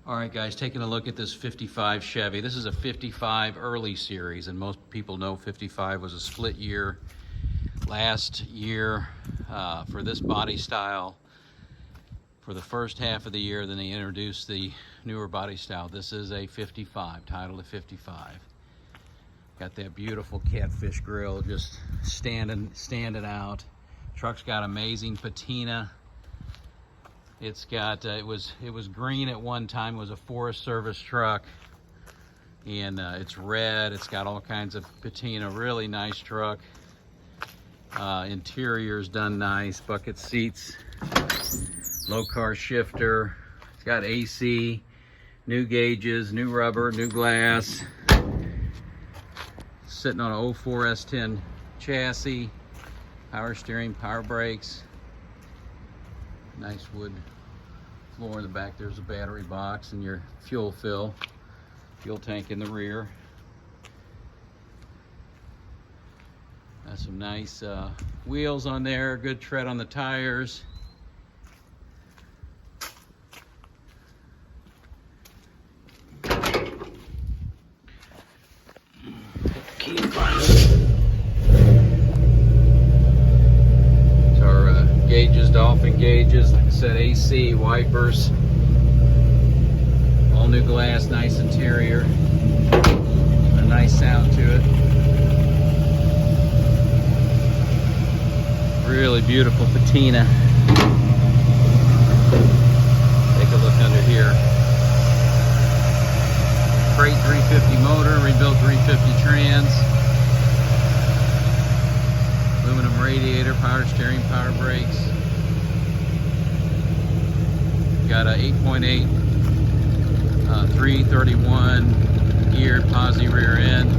All right, guys, taking a look at this 55 Chevy. This is a 55 early series, and most people know 55 was a split year last year for this body style. For the first half of the year, then they introduced the newer body style. This is a 55, titled a 55. Got that beautiful catfish grill just standing out. Truck's got amazing patina. It's got it was green at one time. It was a Forest Service truck, and it's red. It's got all kinds of patina. Really nice truck. Interior's done nice. Bucket seats, Lokar shifter. It's got AC, new gauges, new rubber, new glass. Sitting on an 04 S10 chassis. Power steering, power brakes. Nice wood floor in the back. There's a battery box and your fuel tank in the rear. Got some nice wheels on there, good tread on the tires. Gauges, Dolphin gauges, like I said, AC, wipers, all new glass, nice interior, a nice sound to it. Really beautiful patina. Take a look under here. Freight 350 motor, rebuilt 350 trans. Aluminum radiator, power steering, power brakes. Got a 8.8 331 geared Posi rear end.